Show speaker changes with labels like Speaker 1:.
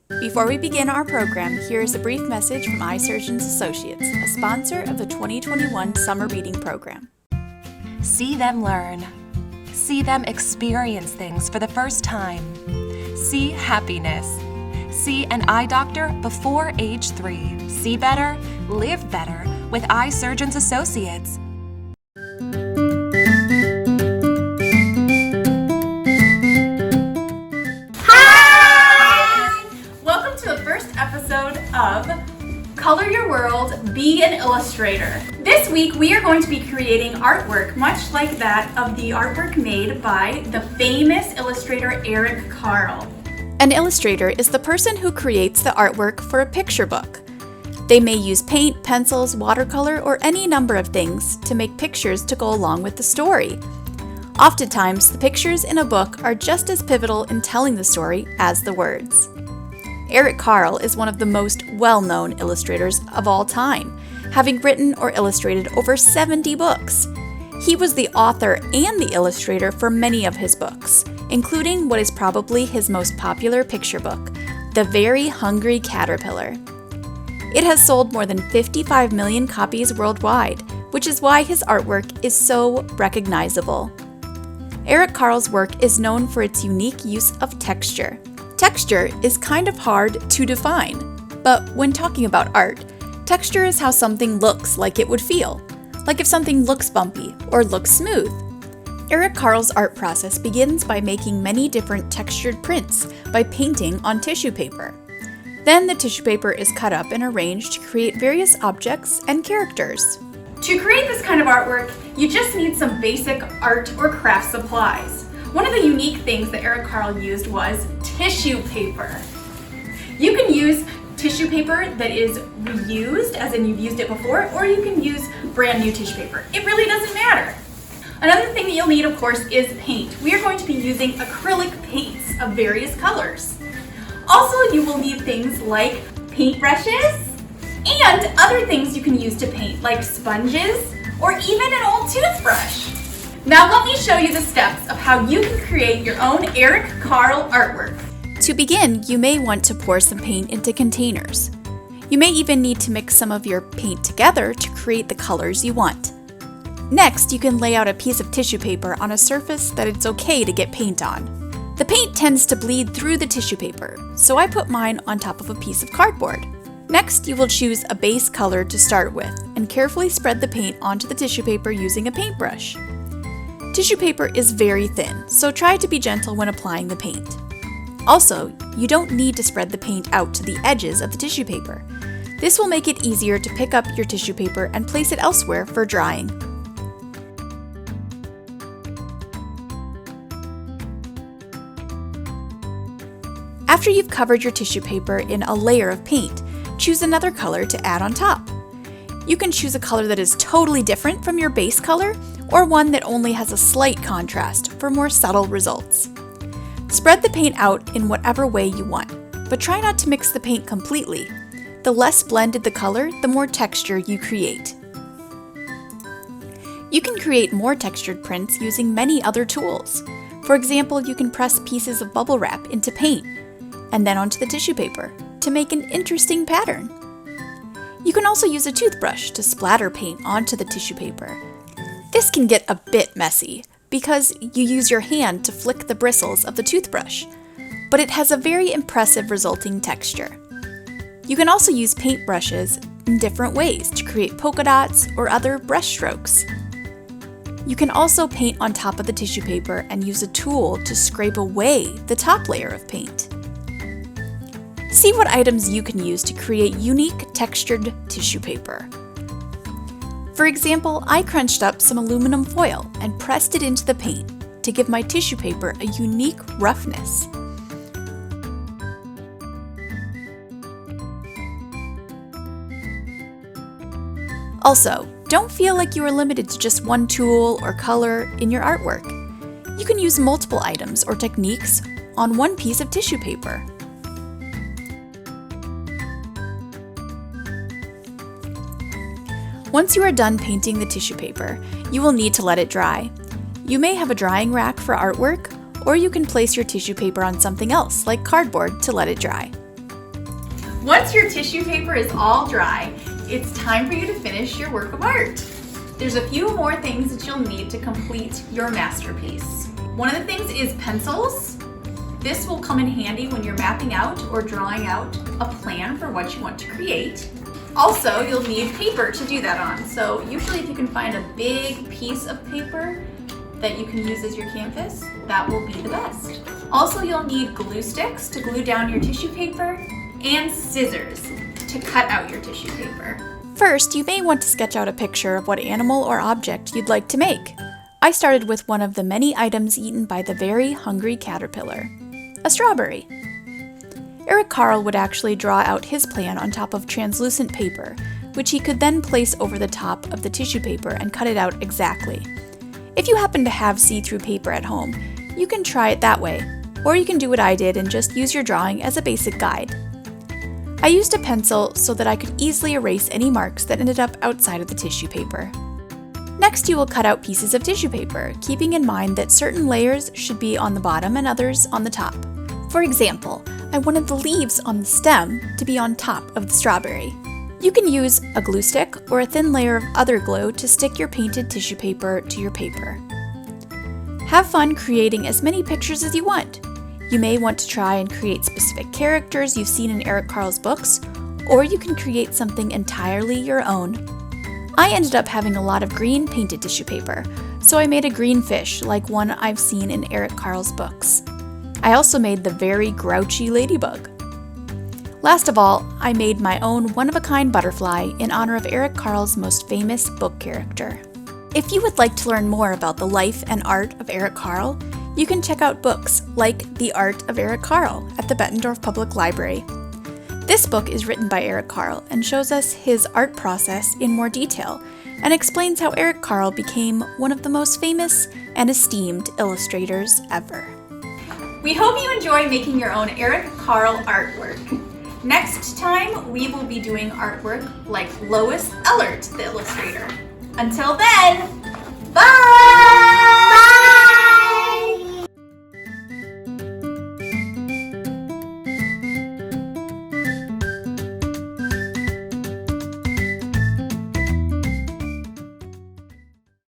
Speaker 1: Before we begin our program, here is a brief message from iSurgeons Associates, a sponsor of the 2021 Summer Reading Program.
Speaker 2: See them learn. See them experience things for the first time. See happiness. See an eye doctor before age 3. See better, live better with iSurgeons Associates.
Speaker 1: Of Color Your World, Be an Illustrator. This week we are going to be creating artwork much like that of the artwork made by the famous illustrator Eric Carle. An illustrator is the person who creates the artwork for a picture book. They may use paint, pencils, watercolor, or any number of things to make pictures to go along with the story. Oftentimes, the pictures in a book are just as pivotal in telling the story as the words. Eric Carle is one of the most well-known illustrators of all time, having written or illustrated over 70 books. He was the author and the illustrator for many of his books, including what is probably his most popular picture book, The Very Hungry Caterpillar. It has sold more than 55 million copies worldwide, which is why his artwork is so recognizable. Eric Carle's work is known for its unique use of texture. Texture is kind of hard to define, but when talking about art, texture is how something looks like it would feel, like if something looks bumpy or looks smooth. Eric Carle's art process begins by making many different textured prints by painting on tissue paper. Then the tissue paper is cut up and arranged to create various objects and characters. To create this kind of artwork, you just need some basic art or craft supplies. One of the unique things that Eric Carle used was tissue paper. You can use tissue paper that is reused, as in you've used it before, or you can use brand new tissue paper. It really doesn't matter. Another thing that you'll need, of course, is paint. We are going to be using acrylic paints of various colors. Also, you will need things like paintbrushes and other things you can use to paint, like sponges or even an old toothbrush. Now let me show you the steps of how you can create your own Eric Carle artwork. To begin, you may want to pour some paint into containers. You may even need to mix some of your paint together to create the colors you want. Next, you can lay out a piece of tissue paper on a surface that it's okay to get paint on. The paint tends to bleed through the tissue paper, so I put mine on top of a piece of cardboard. Next, you will choose a base color to start with and carefully spread the paint onto the tissue paper using a paintbrush. Tissue paper is very thin, so try to be gentle when applying the paint. Also, you don't need to spread the paint out to the edges of the tissue paper. This will make it easier to pick up your tissue paper and place it elsewhere for drying. After you've covered your tissue paper in a layer of paint, choose another color to add on top. You can choose a color that is totally different from your base color, or one that only has a slight contrast for more subtle results. Spread the paint out in whatever way you want, but try not to mix the paint completely. The less blended the color, the more texture you create. You can create more textured prints using many other tools. For example, you can press pieces of bubble wrap into paint, and then onto the tissue paper to make an interesting pattern. You can also use a toothbrush to splatter paint onto the tissue paper. This can get a bit messy because you use your hand to flick the bristles of the toothbrush, but it has a very impressive resulting texture. You can also use paintbrushes in different ways to create polka dots or other brush strokes. You can also paint on top of the tissue paper and use a tool to scrape away the top layer of paint. See what items you can use to create unique textured tissue paper. For example, I crunched up some aluminum foil and pressed it into the paint to give my tissue paper a unique roughness. Also, don't feel like you are limited to just one tool or color in your artwork. You can use multiple items or techniques on one piece of tissue paper. Once you are done painting the tissue paper, you will need to let it dry. You may have a drying rack for artwork, or you can place your tissue paper on something else, like cardboard, to let it dry. Once your tissue paper is all dry, it's time for you to finish your work of art. There's a few more things that you'll need to complete your masterpiece. One of the things is pencils. This will come in handy when you're mapping out or drawing out a plan for what you want to create. Also, you'll need paper to do that on. So usually if you can find a big piece of paper that you can use as your canvas, that will be the best. Also, you'll need glue sticks to glue down your tissue paper and scissors to cut out your tissue paper.
Speaker 3: First, you may want to sketch out a picture of what animal or object you'd like to make. I started with one of the many items eaten by the very hungry caterpillar, a strawberry. Eric Carle would actually draw out his plan on top of translucent paper, which he could then place over the top of the tissue paper and cut it out exactly. If you happen to have see-through paper at home, you can try it that way, or you can do what I did and just use your drawing as a basic guide. I used a pencil so that I could easily erase any marks that ended up outside of the tissue paper. Next, you will cut out pieces of tissue paper, keeping in mind that certain layers should be on the bottom and others on the top. For example, I wanted the leaves on the stem to be on top of the strawberry. You can use a glue stick or a thin layer of other glue to stick your painted tissue paper to your paper. Have fun creating as many pictures as you want. You may want to try and create specific characters you've seen in Eric Carle's books, or you can create something entirely your own. I ended up having a lot of green painted tissue paper, so I made a green fish like one I've seen in Eric Carle's books. I also made the very grouchy ladybug. Last of all, I made my own one-of-a-kind butterfly in honor of Eric Carle's most famous book character. If you would like to learn more about the life and art of Eric Carle, you can check out books like The Art of Eric Carle at the Bettendorf Public Library. This book is written by Eric Carle and shows us his art process in more detail and explains how Eric Carle became one of the most famous and esteemed illustrators ever.
Speaker 1: We hope you enjoy making your own Eric Carle artwork. Next time, we will be doing artwork like Lois Ellert, the illustrator. Until then,